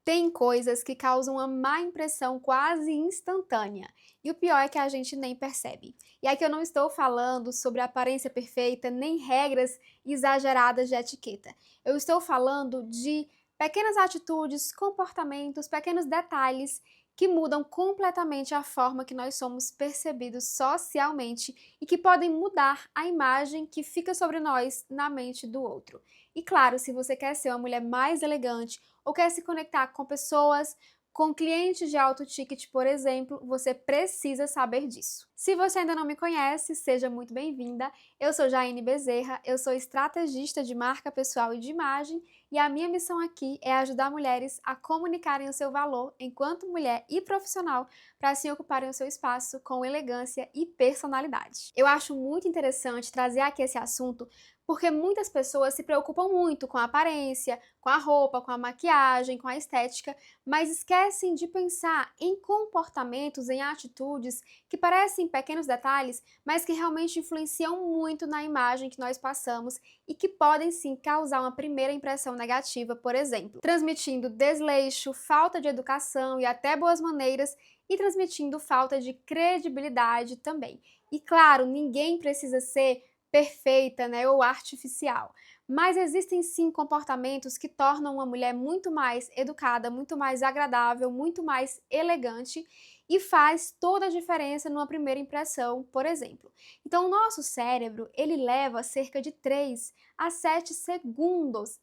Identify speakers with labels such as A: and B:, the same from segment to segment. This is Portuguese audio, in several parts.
A: Tem coisas que causam uma má impressão quase instantânea, e o pior é que a gente nem percebe. E aqui eu não estou falando sobre aparência perfeita nem regras exageradas de etiqueta. Eu estou falando de pequenas atitudes, comportamentos, pequenos detalhes que mudam completamente a forma que nós somos percebidos socialmente e que podem mudar a imagem que fica sobre nós na mente do outro. E claro, se você quer ser uma mulher mais elegante ou quer se conectar com pessoas, com clientes de alto ticket, por exemplo, você precisa saber disso. Se você ainda não me conhece, seja muito bem-vinda. Eu sou Jaine Bezerra, eu sou estrategista de marca pessoal e de imagem, e a minha missão aqui é ajudar mulheres a comunicarem o seu valor enquanto mulher e profissional para assim ocuparem o seu espaço com elegância e personalidade. Eu acho muito interessante trazer aqui esse assunto porque muitas pessoas se preocupam muito com a aparência, com a roupa, com a maquiagem, com a estética, mas esquecem de pensar em comportamentos, em atitudes que parecem pequenos detalhes, mas que realmente influenciam muito na imagem que nós passamos e que podem sim causar uma primeira impressão negativa, por exemplo, transmitindo desleixo, falta de educação e até boas maneiras e transmitindo falta de credibilidade também. E claro, ninguém precisa ser perfeita, né, ou artificial. Mas existem sim comportamentos que tornam uma mulher muito mais educada, muito mais agradável, muito mais elegante e faz toda a diferença numa primeira impressão, por exemplo. Então, o nosso cérebro, ele leva cerca de 3 a 7 segundos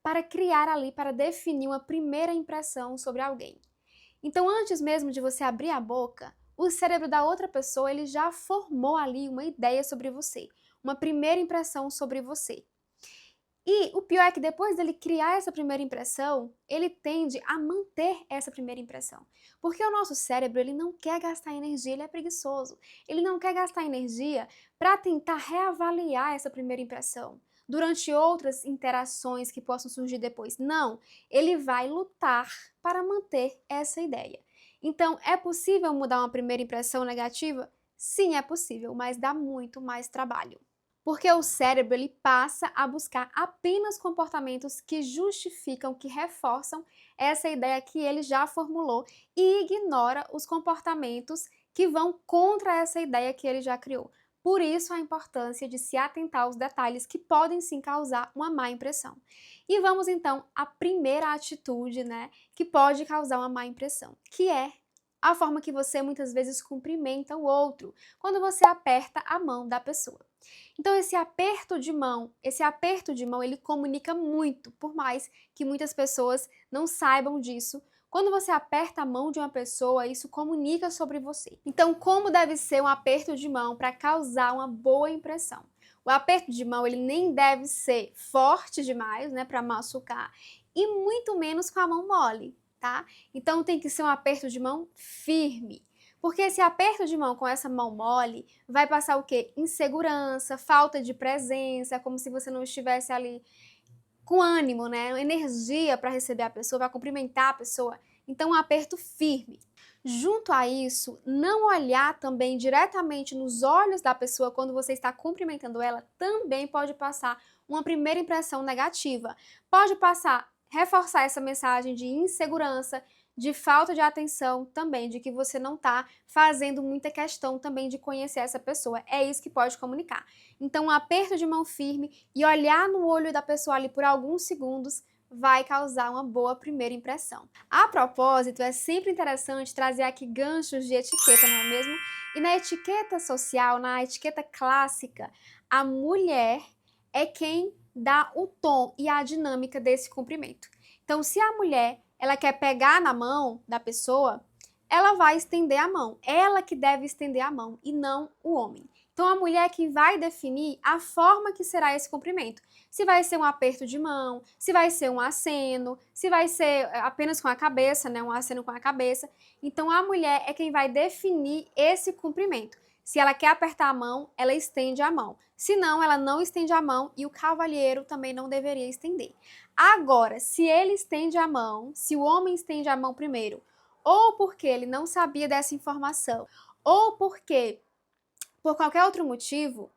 A: para criar ali, para definir uma primeira impressão sobre alguém. Então, antes mesmo de você abrir a boca, o cérebro da outra pessoa ele já formou ali uma ideia sobre você, uma primeira impressão sobre você. E o pior é que depois dele criar essa primeira impressão, ele tende a manter essa primeira impressão. Porque o nosso cérebro, ele não quer gastar energia, ele é preguiçoso. Ele não quer gastar energia para tentar reavaliar essa primeira impressão durante outras interações que possam surgir depois. Não, ele vai lutar para manter essa ideia. Então, é possível mudar uma primeira impressão negativa? Sim, é possível, mas dá muito mais trabalho. Porque o cérebro ele passa a buscar apenas comportamentos que justificam, que reforçam essa ideia que ele já formulou e ignora os comportamentos que vão contra essa ideia que ele já criou. Por isso a importância de se atentar aos detalhes que podem sim causar uma má impressão. E vamos então à primeira atitude, né, que pode causar uma má impressão, que é a forma que você muitas vezes cumprimenta o outro, quando você aperta a mão da pessoa. Então esse aperto de mão, ele comunica muito, por mais que muitas pessoas não saibam disso. Quando você aperta a mão de uma pessoa, isso comunica sobre você. Então, como deve ser um aperto de mão para causar uma boa impressão? O aperto de mão, ele nem deve ser forte demais, né, para machucar, e muito menos com a mão mole, tá? Então tem que ser um aperto de mão firme. Porque esse aperto de mão com essa mão mole vai passar o quê? Insegurança, falta de presença, como se você não estivesse ali com ânimo, né? Energia para receber a pessoa, para cumprimentar a pessoa. Então, um aperto firme. Junto a isso, não olhar também diretamente nos olhos da pessoa quando você está cumprimentando ela também pode passar uma primeira impressão negativa. Pode passar, reforçar essa mensagem de insegurança, de falta de atenção também, de que você não está fazendo muita questão também de conhecer essa pessoa. É isso que pode comunicar. Então, um aperto de mão firme e olhar no olho da pessoa ali por alguns segundos vai causar uma boa primeira impressão. A propósito, é sempre interessante trazer aqui ganchos de etiqueta, não é mesmo? E na etiqueta social, na etiqueta clássica, a mulher é quem dá o tom e a dinâmica desse cumprimento. Então, se a mulher ela quer pegar na mão da pessoa, ela vai estender a mão. Ela que deve estender a mão e não o homem. Então, a mulher que vai definir a forma que será esse cumprimento. Se vai ser um aperto de mão, se vai ser um aceno, se vai ser apenas com a cabeça, né, um aceno com a cabeça. Então, a mulher é quem vai definir esse cumprimento. Se ela quer apertar a mão, ela estende a mão. Se não, ela não estende a mão e o cavalheiro também não deveria estender. Agora, se ele estende a mão, se o homem estende a mão primeiro, ou porque ele não sabia dessa informação, ou porque por qualquer outro motivo,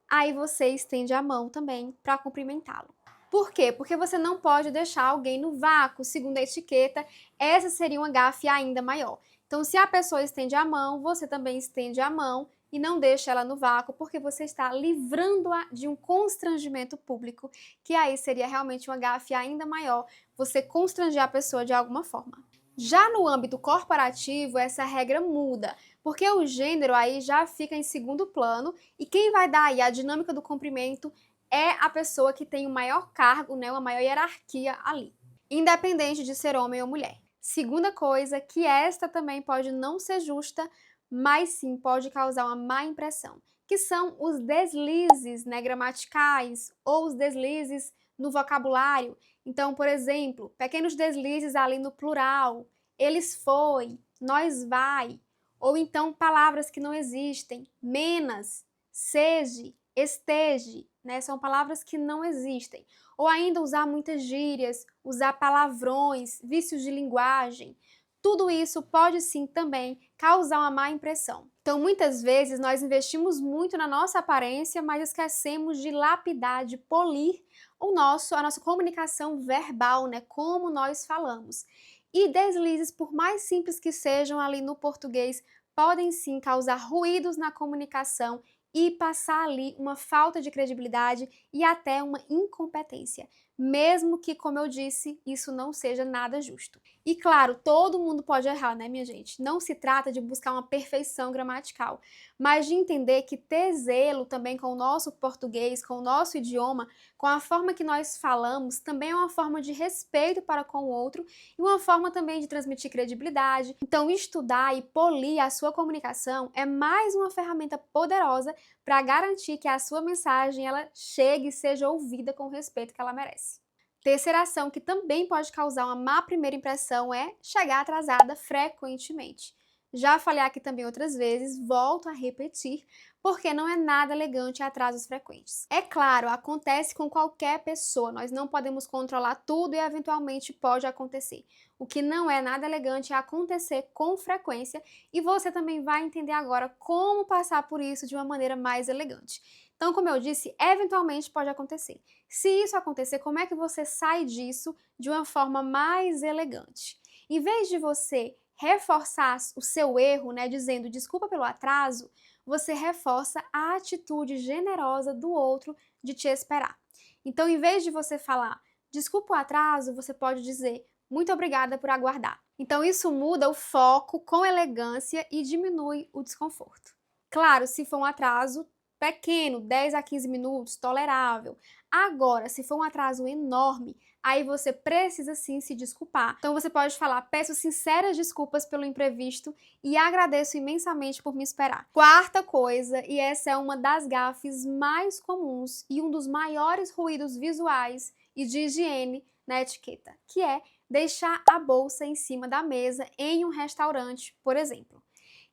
A: aí você estende a mão também para cumprimentá-lo. Por quê? Porque você não pode deixar alguém no vácuo, segundo a etiqueta, essa seria uma gafe ainda maior. Então, se a pessoa estende a mão, você também estende a mão e não deixa ela no vácuo, porque você está livrando-a de um constrangimento público, que aí seria realmente uma gafe ainda maior, você constranger a pessoa de alguma forma. Já no âmbito corporativo, essa regra muda, porque o gênero aí já fica em segundo plano e quem vai dar aí a dinâmica do cumprimento é a pessoa que tem o maior cargo, né, uma maior hierarquia ali, independente de ser homem ou mulher. Segunda coisa, que esta também pode não ser justa, mas sim pode causar uma má impressão, que são os deslizes, né, gramaticais ou os deslizes no vocabulário. Então, por exemplo, pequenos deslizes ali no plural, eles foi, nós vai, ou então palavras que não existem, menos, seja, esteja, né? São palavras que não existem. Ou ainda usar muitas gírias, usar palavrões, vícios de linguagem. Tudo isso pode sim também causar uma má impressão. Então, muitas vezes nós investimos muito na nossa aparência, mas esquecemos de lapidar, de polir a nossa comunicação verbal, né? Como nós falamos. E deslizes, por mais simples que sejam ali no português, podem sim causar ruídos na comunicação e passar ali uma falta de credibilidade e até uma incompetência, mesmo que, como eu disse, isso não seja nada justo. E claro, todo mundo pode errar, né, minha gente? Não se trata de buscar uma perfeição gramatical, mas de entender que ter zelo também com o nosso português, com o nosso idioma, com a forma que nós falamos, também é uma forma de respeito para com o outro e uma forma também de transmitir credibilidade. Então, estudar e polir a sua comunicação é mais uma ferramenta poderosa para garantir que a sua mensagem ela chegue e seja ouvida com o respeito que ela merece. Terceira ação que também pode causar uma má primeira impressão é chegar atrasada frequentemente. Já falei aqui também outras vezes, volto a repetir, porque não é nada elegante atrasos frequentes. É claro, acontece com qualquer pessoa, nós não podemos controlar tudo e eventualmente pode acontecer. O que não é nada elegante é acontecer com frequência e você também vai entender agora como passar por isso de uma maneira mais elegante. Então, como eu disse, eventualmente pode acontecer. Se isso acontecer, como é que você sai disso de uma forma mais elegante? Em vez de você reforçar o seu erro, né, dizendo desculpa pelo atraso, você reforça a atitude generosa do outro de te esperar. Então, em vez de você falar desculpa o atraso, você pode dizer muito obrigada por aguardar. Então, isso muda o foco com elegância e diminui o desconforto. Claro, se for um atraso pequeno, 10 a 15 minutos, tolerável. Agora, se for um atraso enorme, aí você precisa sim se desculpar. Então você pode falar, peço sinceras desculpas pelo imprevisto e agradeço imensamente por me esperar. Quarta coisa, e essa é uma das gafes mais comuns e um dos maiores ruídos visuais e de higiene na etiqueta, que é deixar a bolsa em cima da mesa em um restaurante, por exemplo.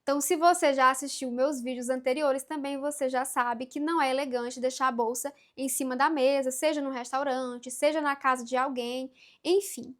A: Então, se você já assistiu meus vídeos anteriores, também você já sabe que não é elegante deixar a bolsa em cima da mesa, seja no restaurante, seja na casa de alguém, enfim.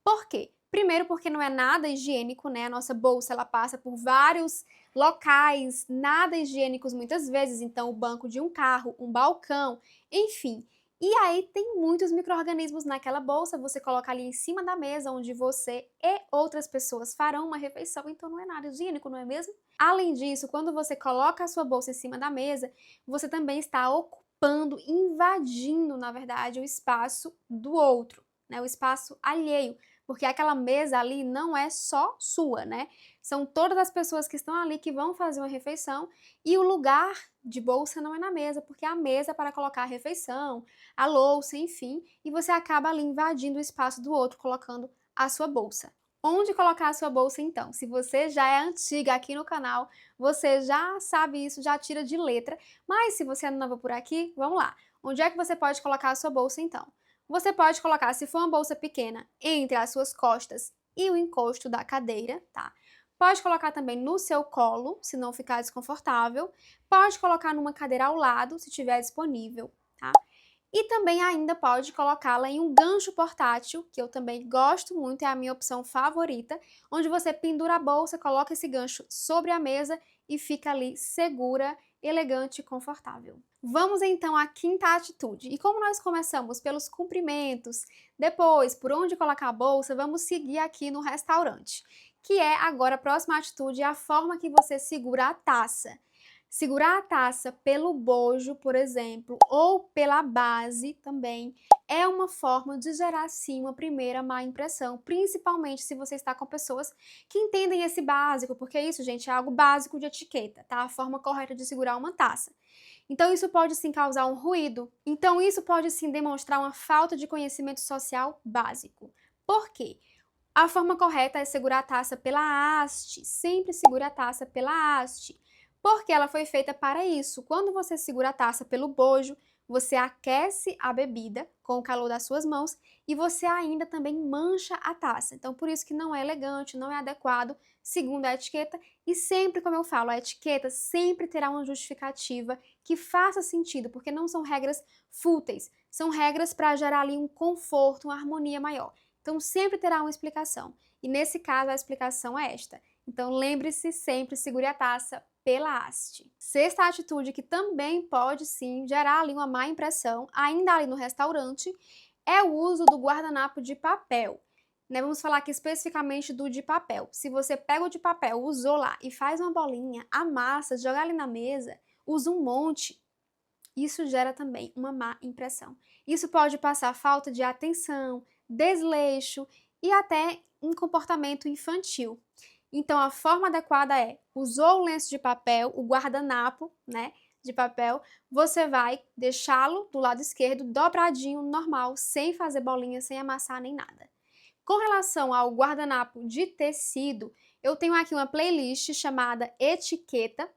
A: Por quê? Primeiro porque não é nada higiênico, né? A nossa bolsa, ela passa por vários locais nada higiênicos muitas vezes, então o banco de um carro, um balcão, enfim. E aí tem muitos micro-organismos naquela bolsa, você coloca ali em cima da mesa onde você e outras pessoas farão uma refeição, então não é nada higiênico, não é mesmo? Além disso, quando você coloca a sua bolsa em cima da mesa, você também está ocupando, invadindo, na verdade, o espaço do outro, né? O espaço alheio, porque aquela mesa ali não é só sua, né? São todas as pessoas que estão ali que vão fazer uma refeição e o lugar de bolsa não é na mesa, porque a mesa é para colocar a refeição, a louça, enfim, e você acaba ali invadindo o espaço do outro colocando a sua bolsa. Onde colocar a sua bolsa então? Se você já é antiga aqui no canal, você já sabe isso, já tira de letra, mas se você é nova por aqui, vamos lá. Onde é que você pode colocar a sua bolsa então? Você pode colocar, se for uma bolsa pequena, entre as suas costas e o encosto da cadeira, tá? Pode colocar também no seu colo, se não ficar desconfortável. Pode colocar numa cadeira ao lado, se tiver disponível, tá? E também ainda pode colocá-la em um gancho portátil, que eu também gosto muito, é a minha opção favorita, onde você pendura a bolsa, coloca esse gancho sobre a mesa e fica ali segura, elegante e confortável. Vamos então à quinta atitude. E como nós começamos pelos cumprimentos, depois por onde colocar a bolsa, vamos seguir aqui no restaurante, que é agora a próxima atitude, a forma que você segura a taça. Segurar a taça pelo bojo, por exemplo, ou pela base também, é uma forma de gerar sim uma primeira má impressão, principalmente se você está com pessoas que entendem esse básico, porque isso, gente, é algo básico de etiqueta, tá? A forma correta de segurar uma taça. Então isso pode sim causar um ruído. Então isso pode sim demonstrar uma falta de conhecimento social básico. Por quê? A forma correta é segurar a taça pela haste, sempre segure a taça pela haste, porque ela foi feita para isso. Quando você segura a taça pelo bojo, você aquece a bebida com o calor das suas mãos e você ainda também mancha a taça. Então, por isso que não é elegante, não é adequado, segundo a etiqueta. E sempre, como eu falo, a etiqueta sempre terá uma justificativa que faça sentido, porque não são regras fúteis, são regras para gerar ali um conforto, uma harmonia maior. Então, sempre terá uma explicação. E nesse caso, a explicação é esta. Então, lembre-se sempre, segure a taça pela haste. Sexta atitude que também pode sim gerar ali uma má impressão, ainda ali no restaurante, é o uso do guardanapo de papel. Né, vamos falar aqui especificamente do de papel. Se você pega o de papel, usou lá e faz uma bolinha, amassa, joga ali na mesa, usa um monte, isso gera também uma má impressão. Isso pode passar falta de atenção, desleixo e até um comportamento infantil. Então, a forma adequada é, usou o lenço de papel, o guardanapo, né, de papel, você vai deixá-lo do lado esquerdo, dobradinho, normal, sem fazer bolinha, sem amassar nem nada. Com relação ao guardanapo de tecido, eu tenho aqui uma playlist chamada Etiqueta,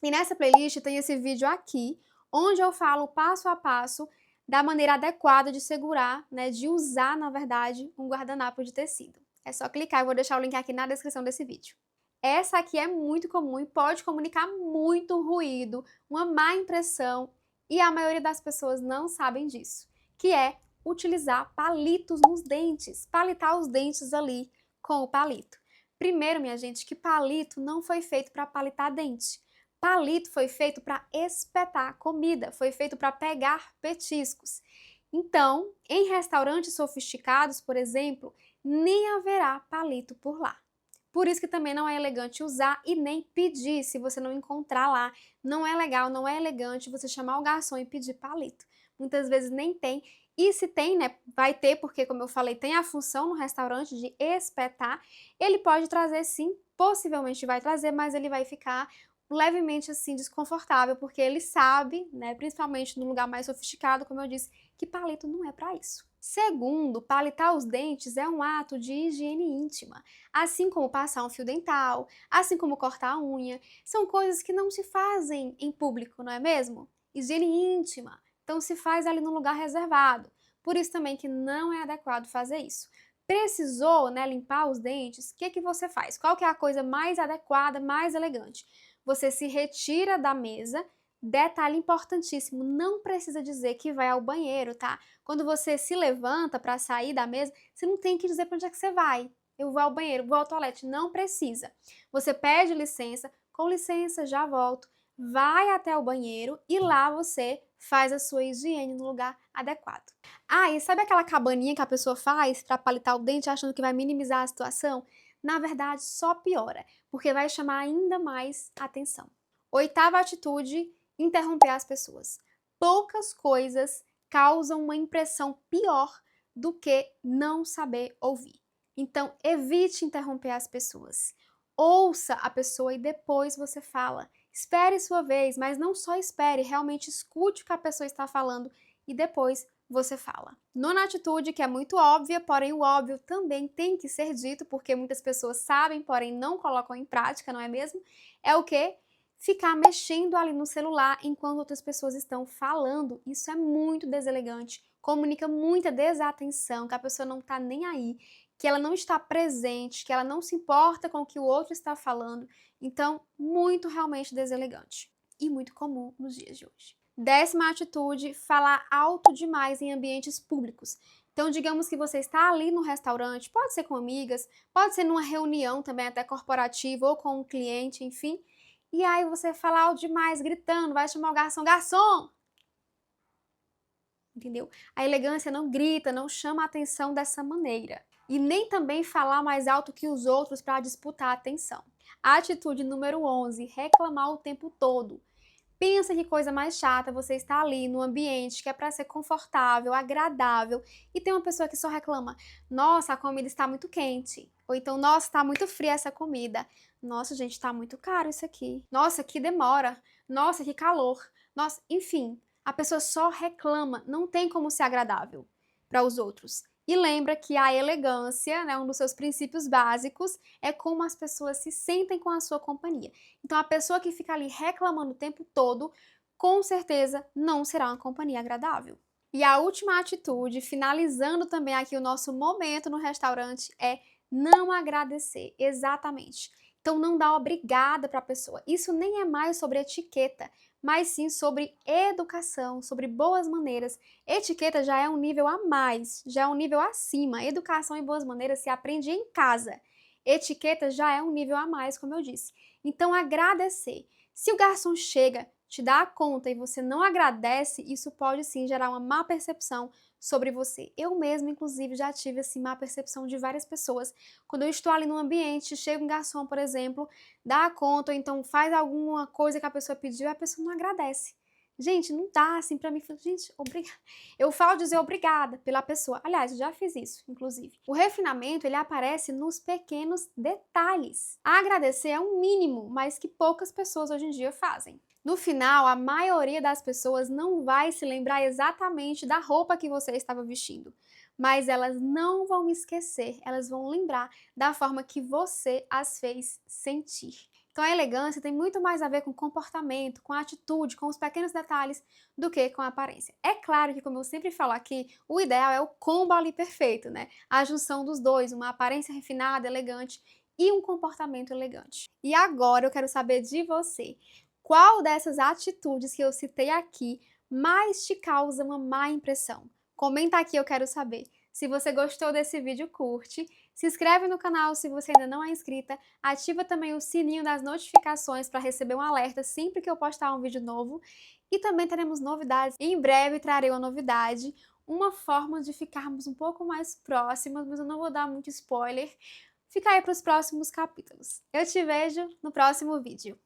A: e nessa playlist tem esse vídeo aqui, onde eu falo passo a passo da maneira adequada de segurar, né, de usar, na verdade, um guardanapo de tecido. É só clicar, eu vou deixar o link aqui na descrição desse vídeo. Essa aqui é muito comum e pode comunicar muito ruído, uma má impressão, e a maioria das pessoas não sabem disso, que é utilizar palitos nos dentes, palitar os dentes ali com o palito. Primeiro, minha gente, que palito não foi feito para palitar dente. Palito foi feito para espetar comida, foi feito para pegar petiscos. Então, em restaurantes sofisticados, por exemplo, nem haverá palito por lá. Por isso que também não é elegante usar e nem pedir se você não encontrar lá. Não é legal, não é elegante você chamar o garçom e pedir palito. Muitas vezes nem tem. E se tem, né, vai ter, porque como eu falei, tem a função no restaurante de espetar. Ele pode trazer sim, possivelmente vai trazer, mas ele vai ficar levemente assim desconfortável, porque ele sabe, né, principalmente no lugar mais sofisticado, como eu disse, que palito não é para isso. Segundo, palitar os dentes é um ato de higiene íntima, assim como passar um fio dental, assim como cortar a unha, são coisas que não se fazem em público, não é mesmo? Higiene íntima, então se faz ali num lugar reservado, por isso também que não é adequado fazer isso. Precisou, né, limpar os dentes, o que que você faz? Qual que é a coisa mais adequada, mais elegante? Você se retira da mesa. Detalhe importantíssimo, não precisa dizer que vai ao banheiro, tá? Quando você se levanta para sair da mesa, você não tem que dizer para onde é que você vai. Eu vou ao banheiro, vou ao toalete, não precisa. Você pede licença, com licença, já volto, vai até o banheiro e lá você faz a sua higiene no lugar adequado. Ah, e sabe aquela cabaninha que a pessoa faz para palitar o dente achando que vai minimizar a situação? Na verdade, só piora, porque vai chamar ainda mais atenção. Oitava atitude, interromper as pessoas. Poucas coisas causam uma impressão pior do que não saber ouvir. Então, evite interromper as pessoas. Ouça a pessoa e depois você fala. Espere sua vez, mas não só espere, realmente escute o que a pessoa está falando e depois você fala. Nona atitude, que é muito óbvia, porém o óbvio também tem que ser dito, porque muitas pessoas sabem, porém não colocam em prática, não é mesmo? É o quê? Ficar mexendo ali no celular enquanto outras pessoas estão falando. Isso é muito deselegante, comunica muita desatenção, que a pessoa não está nem aí, que ela não está presente, que ela não se importa com o que o outro está falando. Então, muito realmente deselegante e muito comum nos dias de hoje. Décima atitude, falar alto demais em ambientes públicos. Então, digamos que você está ali no restaurante, pode ser com amigas, pode ser numa reunião também até corporativa ou com um cliente, enfim, e aí você fala alto demais, gritando, vai chamar o garçom, garçom! Entendeu? A elegância não grita, não chama a atenção dessa maneira. E nem também falar mais alto que os outros para disputar a atenção. A atitude número 11, reclamar o tempo todo. Pensa que coisa mais chata você estar ali no ambiente que é para ser confortável, agradável, e tem uma pessoa que só reclama: nossa, a comida está muito quente. Ou então, nossa, está muito fria essa comida. Nossa, gente, está muito caro isso aqui. Nossa, que demora. Nossa, que calor. Nossa, enfim, a pessoa só reclama, não tem como ser agradável para os outros. E lembra que a elegância, né, um dos seus princípios básicos, é como as pessoas se sentem com a sua companhia. Então, a pessoa que fica ali reclamando o tempo todo, com certeza não será uma companhia agradável. E a última atitude, finalizando também aqui o nosso momento no restaurante, é não agradecer. Exatamente. Então, não dá obrigada para a pessoa. Isso nem é mais sobre etiqueta, mas sim sobre educação, sobre boas maneiras. Etiqueta já é um nível a mais, já é um nível acima. Educação e boas maneiras se aprende em casa. Etiqueta já é um nível a mais, como eu disse. Então, agradecer. Se o garçom chega, te dá a conta e você não agradece, isso pode sim gerar uma má percepção sobre você. Eu mesma, inclusive, já tive assim má percepção de várias pessoas. Quando eu estou ali no ambiente, chega um garçom, por exemplo, dá a conta ou então faz alguma coisa que a pessoa pediu e a pessoa não agradece. Gente, não dá assim pra mim. Gente, obrigada. Eu falo dizer obrigada pela pessoa. Aliás, eu já fiz isso, inclusive. O refinamento, ele aparece nos pequenos detalhes. Agradecer é um mínimo, mas que poucas pessoas hoje em dia fazem. No final, a maioria das pessoas não vai se lembrar exatamente da roupa que você estava vestindo, mas elas não vão esquecer, elas vão lembrar da forma que você as fez sentir. Então a elegância tem muito mais a ver com comportamento, com atitude, com os pequenos detalhes, do que com a aparência. É claro que, como eu sempre falo aqui, o ideal é o combo ali perfeito, né? A junção dos dois, uma aparência refinada, elegante e um comportamento elegante. E agora eu quero saber de você. Qual dessas atitudes que eu citei aqui mais te causa uma má impressão? Comenta aqui, eu quero saber. Se você gostou desse vídeo, curte, se inscreve no canal se você ainda não é inscrita, ativa também o sininho das notificações para receber um alerta sempre que eu postar um vídeo novo. E também teremos novidades. Em breve trarei uma novidade, uma forma de ficarmos um pouco mais próximas, mas eu não vou dar muito spoiler. Fica aí para os próximos capítulos. Eu te vejo no próximo vídeo.